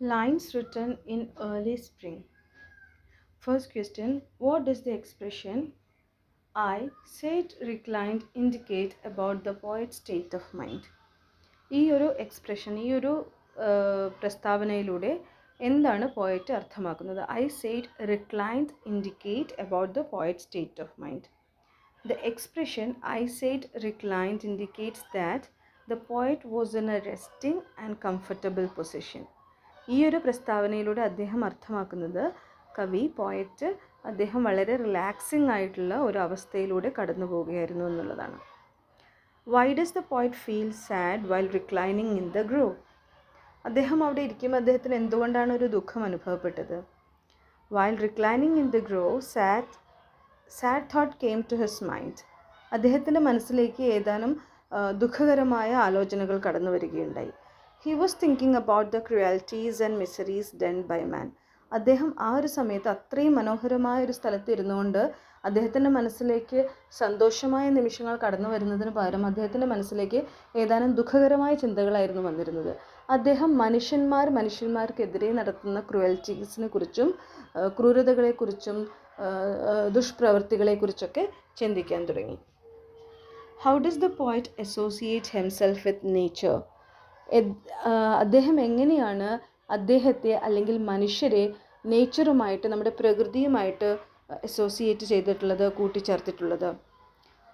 Lines written in early spring. First question: what does the expression I sat reclined indicate about the poet's state of mind? ഈ ഒരു expression, ഈ ഒരു പ്രസ്താവനയിലൂടെ എന്താണ് poet അർത്ഥമാക്കുന്നത്? I said reclined indicate about the poet state of mind. The expression I sat reclined indicates that the poet was in a resting and comfortable position. ഈ ഒരു പ്രസ്താവനയിലൂടെ അദ്ദേഹം അർത്ഥമാക്കുന്നത് പോയറ്റ് അദ്ദേഹം വളരെ റിലാക്സിങ് ആയിട്ടുള്ള ഒരു അവസ്ഥയിലൂടെ കടന്നു പോവുകയായിരുന്നു എന്നുള്ളതാണ്. Why does the poet feel sad while reclining in the groove? അദ്ദേഹം അവിടെ ഇരിക്കുമ്പോൾ അദ്ദേഹത്തിന് എന്തുകൊണ്ടാണ് ഒരു ദുഃഖം അനുഭവപ്പെട്ടത്? While reclining in the groove sad thought came to his mind. അദ്ദേഹത്തിൻ്റെ മനസ്സിലേക്ക് ഏതാനും ദുഃഖകരമായ ആലോചനകൾ കടന്നു വരികയുണ്ടായി. He was thinking about the cruelties and miseries done by man. അദ്ദേഹം ആ ഒരു സമയത്ത് അത്രയും മനോഹരമായ ഒരു സ്ഥലത്ത് ഇരുന്നുകൊണ്ട് അദ്ദേഹത്തിൻ്റെ മനസ്സിലേക്ക് സന്തോഷമായ നിമിഷങ്ങൾ കടന്നു വരുന്നതിന് പകരം അദ്ദേഹത്തിൻ്റെ മനസ്സിലേക്ക് ഏതാനും ദുഃഖകരമായ ചിന്തകളായിരുന്നു വന്നിരുന്നത്. അദ്ദേഹം മനുഷ്യന്മാർക്കെതിരെ നടത്തുന്ന ക്രുവൽറ്റീസിനെ കുറിച്ചും ക്രൂരതകളെക്കുറിച്ചും ദുഷ്പ്രവൃത്തികളെക്കുറിച്ചൊക്കെ ചിന്തിക്കാൻ തുടങ്ങി. How does the poet associate himself with nature? അദ്ദേഹം എങ്ങനെയാണ് അദ്ദേഹത്തെ അല്ലെങ്കിൽ മനുഷ്യരെ നേച്ചറുമായിട്ട്, നമ്മുടെ പ്രകൃതിയുമായിട്ട് അസോസിയേറ്റ് ചെയ്തിട്ടുള്ളത്, കൂട്ടിച്ചേർത്തിട്ടുള്ളത്?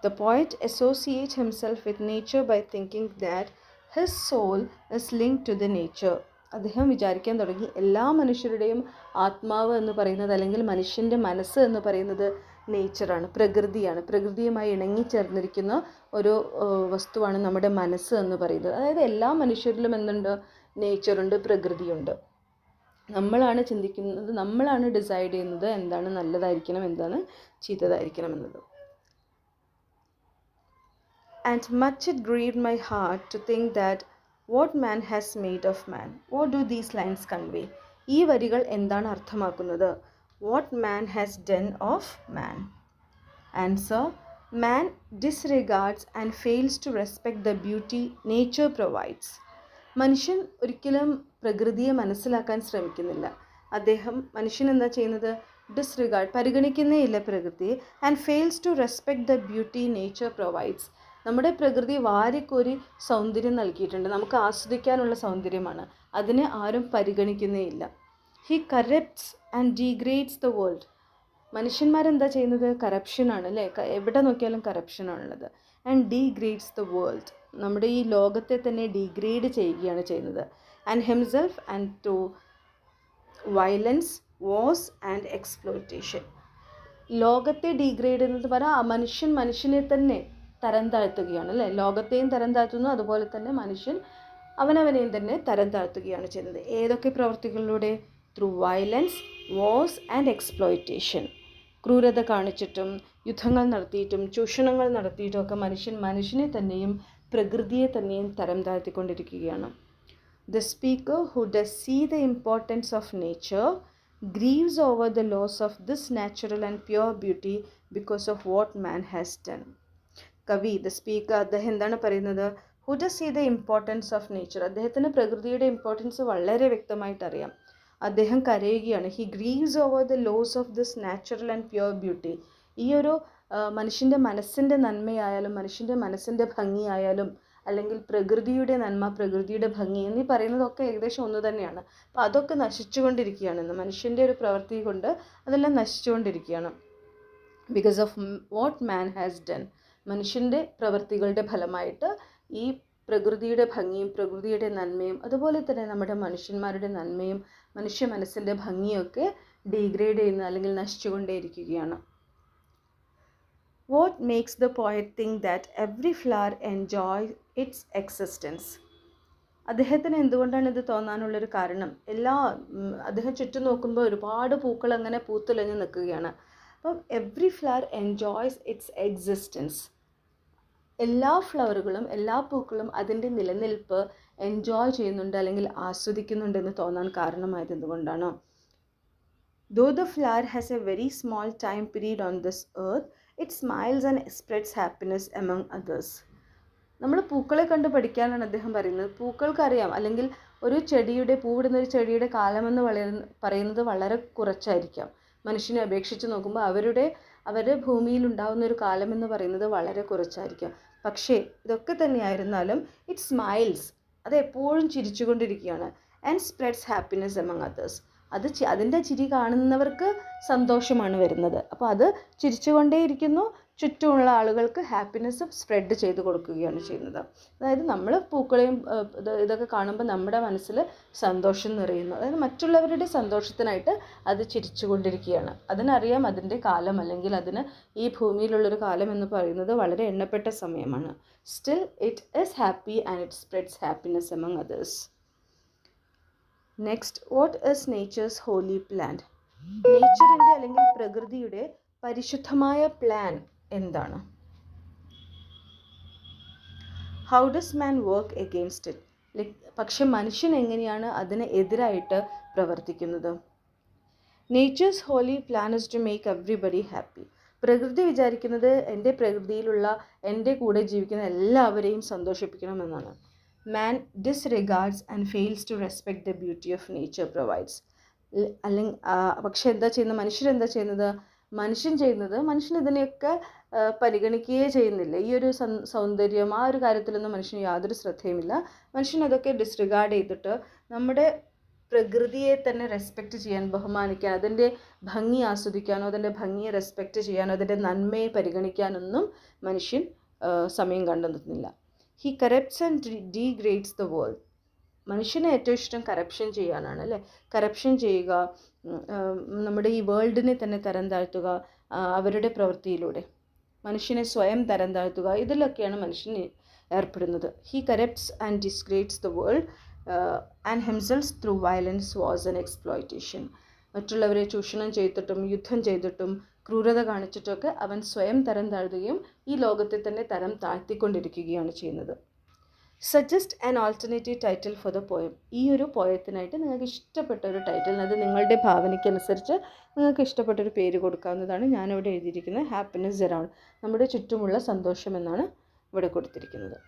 The poet associate himself with nature by thinking that his soul is linked to the nature. അദ്ദേഹം വിചാരിക്കാൻ തുടങ്ങി എല്ലാ മനുഷ്യരുടെയും ആത്മാവ് എന്ന് പറയുന്നത്, അല്ലെങ്കിൽ മനുഷ്യൻ്റെ മനസ്സ് എന്ന് പറയുന്നത് നേച്ചറാണ്, പ്രകൃതിയാണ്. പ്രകൃതിയുമായി ഇണങ്ങിച്ചേർന്നിരിക്കുന്ന ഒരു വസ്തുവാണ് നമ്മുടെ മനസ്സ് എന്ന് പറയുന്നത്. അതായത് എല്ലാ മനുഷ്യരിലും എന്തുണ്ട്? നേച്ചറുണ്ട്, പ്രകൃതിയുണ്ട്. നമ്മളാണ് ചിന്തിക്കുന്നത്, നമ്മളാണ് ഡിസൈഡ് ചെയ്യുന്നത് എന്താണ് നല്ലതായിരിക്കണം, എന്താണ് ചീത്തതായിരിക്കണം എന്നത്. And much it grieved my heart to think that what man has made of man. What do these lines convey? ഈ വരികൾ എന്താണ് അർത്ഥമാക്കുന്നത്? What man has done of man. Answer: man disregards and fails to respect the beauty nature provides. മനുഷ്യൻ ഒരിക്കലും പ്രകൃതിയെ മനസ്സിലാക്കാൻ ശ്രമിക്കുന്നില്ല. മനുഷ്യൻ എന്താ ചെയ്യുന്നത്? ഡിസ്റിഗാർഡ്, പരിഗണിക്കുന്നേയില്ല പ്രകൃതിയെ. And fails to respect the beauty nature provides. നമ്മുടെ പ്രകൃതി വാരിക്കോരി സൗന്ദര്യം നൽകിയിട്ടുണ്ട്, നമുക്ക് ആസ്വദിക്കാനുള്ള സൗന്ദര്യമാണ്. അതിനെ ആരും പരിഗണിക്കുന്നേയില്ല. He corrupts and degrades the world. മനുഷ്യന്മാരെന്താ ചെയ്യുന്നത്? കറപ്ഷനാണ്, അല്ലേ? എവിടെ നോക്കിയാലും കറപ്ഷനാണുള്ളത്. ആൻഡ് ഡീഗ്രേഡ്സ് ദ വേൾഡ്, നമ്മുടെ ഈ ലോകത്തെ തന്നെ ഡീഗ്രേഡ് ചെയ്യുകയാണ് ചെയ്യുന്നത്. And himself and to violence, wars and exploitation. ലോകത്തെ ഡീഗ്രേഡ് എന്നത് പറഞ്ഞാൽ മനുഷ്യനെ തന്നെ തരം താഴ്ത്തുകയാണ്, അല്ലേ? ലോകത്തെയും തരം താഴ്ത്തുന്നു, അതുപോലെ തന്നെ മനുഷ്യൻ അവനവനെയും തന്നെ തരം താഴ്ത്തുകയാണ് ചെയ്യുന്നത്. ഏതൊക്കെ പ്രവർത്തികളിലൂടെ? Through violence, wars and exploitation. ക്രൂരത കാണിച്ചിട്ടും യുദ്ധങ്ങൾ നടത്തിയിട്ടും ചൂഷണങ്ങൾ നടത്തിയിട്ടും ഒക്കെ മനുഷ്യനെ തന്നെയും പ്രകൃതിയെ തന്നെയും തരം താഴ്ത്തിക്കൊണ്ടിരിക്കുകയാണ്. The speaker who does see the importance of nature grieves over the loss of this natural and pure beauty because of what man has done. കവി, ദ സ്പീക്കർ, അദ്ദേഹം എന്താണ് പറയുന്നത്? Who does see the importance of nature. അദ്ദേഹത്തിന് പ്രകൃതിയുടെ importance വളരെ വ്യക്തമായിട്ട് അറിയാം. അദ്ദേഹം കരയുകയാണ്. He grieves over the loss of this natural and pure beauty. ഈ ഒരു മനുഷ്യൻ്റെ മനസ്സിൻ്റെ നന്മയായാലും മനുഷ്യൻ്റെ മനസ്സിൻ്റെ ഭംഗിയായാലും അല്ലെങ്കിൽ പ്രകൃതിയുടെ നന്മ, പ്രകൃതിയുടെ ഭംഗി എന്നീ പറയുന്നതൊക്കെ ഏകദേശം ഒന്ന് തന്നെയാണ്. അപ്പോൾ അതൊക്കെ നശിച്ചുകൊണ്ടിരിക്കുകയാണ്. ഇന്ന് മനുഷ്യൻ്റെ ഒരു പ്രവൃത്തി കൊണ്ട് അതെല്ലാം നശിച്ചുകൊണ്ടിരിക്കുകയാണ്. Because of what man has done. മനുഷ്യൻ്റെ പ്രവൃത്തികളുടെ ഫലമായിട്ട് ഈ പ്രകൃതിയുടെ ഭംഗിയും പ്രകൃതിയുടെ നന്മയും അതുപോലെ തന്നെ നമ്മുടെ മനുഷ്യന്മാരുടെ നന്മയും മനുഷ്യ മനസ്സിൻ്റെ ഭംഗിയൊക്കെ ഡീഗ്രേഡ് ചെയ്യുന്ന അല്ലെങ്കിൽ നശിച്ചുകൊണ്ടേയിരിക്കുകയാണ്. What makes the poet think that every flower enjoys its existence? അദ്ദേഹത്തിന് എന്തുകൊണ്ടാണ് ഇത് തോന്നാനുള്ളൊരു കാരണം? അദ്ദേഹം ചുറ്റും നോക്കുമ്പോൾ ഒരുപാട് പൂക്കൾ അങ്ങനെ പൂത്തുലഞ്ഞ് നിൽക്കുകയാണ്. അപ്പം every flower enjoys it's existence. എല്ലാ ഫ്ലവറുകളും, എല്ലാ പൂക്കളും അതിൻ്റെ നിലനിൽപ്പ് എൻജോയ് ചെയ്യുന്നുണ്ട് അല്ലെങ്കിൽ ആസ്വദിക്കുന്നുണ്ടെന്ന് തോന്നാൻ കാരണമായത് എന്തുകൊണ്ടാണ്? Though the flower has a very small time period on this earth, it smiles and spreads happiness among others. നമ്മൾ പൂക്കളെ കണ്ട് പഠിക്കാനാണ് അദ്ദേഹം പറയുന്നത്. പൂക്കൾക്കറിയാം, അല്ലെങ്കിൽ ഒരു ചെടിയുടെ പൂവിടുന്ന ഒരു ചെടിയുടെ കാലമെന്ന് പറയുന്നത് വളരെ കുറച്ചായിരിക്കാം. മനുഷ്യനെ അപേക്ഷിച്ച് നോക്കുമ്പോൾ അവരുടെ ഭൂമിയിൽ ഉണ്ടാകുന്ന ഒരു കാലമെന്ന് പറയുന്നത് വളരെ കുറച്ചായിരിക്കാം. പക്ഷേ ഇതൊക്കെ തന്നെയായിരുന്നാലും ഇറ്റ് സ്മൈൽസ്, അത് എപ്പോഴും ചിരിച്ചുകൊണ്ടിരിക്കുകയാണ്. And spreads happiness among others, അതിൻ്റെ ചിരി കാണുന്നവർക്ക് സന്തോഷമാണ് വരുന്നത്. അപ്പോൾ അത് ചിരിച്ചുകൊണ്ടേയിരിക്കുന്നു, ചുറ്റുമുള്ള ആളുകൾക്ക് ഹാപ്പിനെസ് സ്പ്രെഡ് ചെയ്ത് കൊടുക്കുകയാണ് ചെയ്യുന്നത്. അതായത് നമ്മൾ പൂക്കളെയും ഇതൊക്കെ കാണുമ്പോൾ നമ്മുടെ മനസ്സിൽ സന്തോഷം നിറയുന്നു. അതായത് മറ്റുള്ളവരുടെ സന്തോഷത്തിനായിട്ട് അത് ചിരിച്ചുകൊണ്ടിരിക്കുകയാണ്. അതിനറിയാം അതിൻ്റെ കാലം, അല്ലെങ്കിൽ അതിന് ഈ ഭൂമിയിലുള്ളൊരു കാലം എന്ന് പറയുന്നത് വളരെ എണ്ണപ്പെട്ട സമയമാണ്. Still it is happy and it spreads happiness among others. Next, what is nature's holy plan? നേച്ചറിൻ്റെ അല്ലെങ്കിൽ പ്രകൃതിയുടെ പരിശുദ്ധമായ പ്ലാൻ എന്താണ്? How does man work against it? പക്ഷെ മനുഷ്യൻ എങ്ങനെയാണ് അതിന് എതിരായിട്ട് പ്രവർത്തിക്കുന്നത്? Nature's holy plan is to make everybody happy. പ്രകൃതി വിചാരിക്കുന്നത് എൻ്റെ പ്രകൃതിയിലുള്ള എൻ്റെ കൂടെ ജീവിക്കുന്ന എല്ലാവരെയും സന്തോഷിപ്പിക്കണമെന്നാണ്. Man disregards and fails to respect the beauty of nature provides. അല്ലെങ്കിൽ പക്ഷെ എന്താ ചെയ്യുന്നത്? മനുഷ്യൻ ചെയ്യുന്നത് മനുഷ്യൻ ഇതിനെയൊക്കെ പരിഗണിക്കുകയേ ചെയ്യുന്നില്ല. ഈ ഒരു സൗന്ദര്യം, ആ ഒരു കാര്യത്തിലൊന്നും മനുഷ്യന് യാതൊരു ശ്രദ്ധയുമില്ല. മനുഷ്യൻ അതൊക്കെ ഡിസ്റിഗാർഡ് ചെയ്തിട്ട് നമ്മുടെ പ്രകൃതിയെ തന്നെ റെസ്പെക്റ്റ് ചെയ്യാൻ, ബഹുമാനിക്കാൻ, അതിൻ്റെ ഭംഗി ആസ്വദിക്കാനോ അതിൻ്റെ ഭംഗിയെ റെസ്പെക്റ്റ് ചെയ്യാനോ അതിൻ്റെ നന്മയെ പരിഗണിക്കാനൊന്നും മനുഷ്യൻ സമയം കണ്ടെത്തുന്നില്ല. He corrupts and degrades the world. മനുഷ്യന് ഏറ്റവും ഇഷ്ടം കറപ്ഷൻ ചെയ്യാനാണ്, അല്ലേ? കറപ്ഷൻ ചെയ്യുക, നമ്മുടെ ഈ വേൾഡിനെ തന്നെ തരം താഴ്ത്തുക, അവരുടെ പ്രവൃത്തിയിലൂടെ മനുഷ്യനെ സ്വയം തരം താഴ്ത്തുക, ഇതിലൊക്കെയാണ് മനുഷ്യൻ ഏർപ്പെടുന്നത്. He corrupts and disgrades the world and himself through violence, wars and exploitation. മറ്റുള്ളവരെ ചൂഷണം ചെയ്തിട്ടും യുദ്ധം ചെയ്തിട്ടും ക്രൂരത കാണിച്ചിട്ടൊക്കെ അവൻ സ്വയം തരം താഴ്ത്തുകയും ഈ ലോകത്തെ തന്നെ തരം താഴ്ത്തിക്കൊണ്ടിരിക്കുകയാണ് ചെയ്യുന്നത്. Suggest an alternative title for the poem. ഈ ഒരു പോയത്തിനായിട്ട് നിങ്ങൾക്ക് ഇഷ്ടപ്പെട്ട ഒരു ടൈറ്റിൽ, അത് നിങ്ങളുടെ ഭാവനയ്ക്കനുസരിച്ച് നിങ്ങൾക്ക് ഇഷ്ടപ്പെട്ടൊരു പേര് കൊടുക്കാവുന്നതാണ്. ഞാനിവിടെ എഴുതിയിരിക്കുന്നത് ഹാപ്പിനെസ് അറൗണ്ട്, നമ്മുടെ ചുറ്റുമുള്ള സന്തോഷം എന്നാണ് ഇവിടെ കൊടുത്തിരിക്കുന്നത്.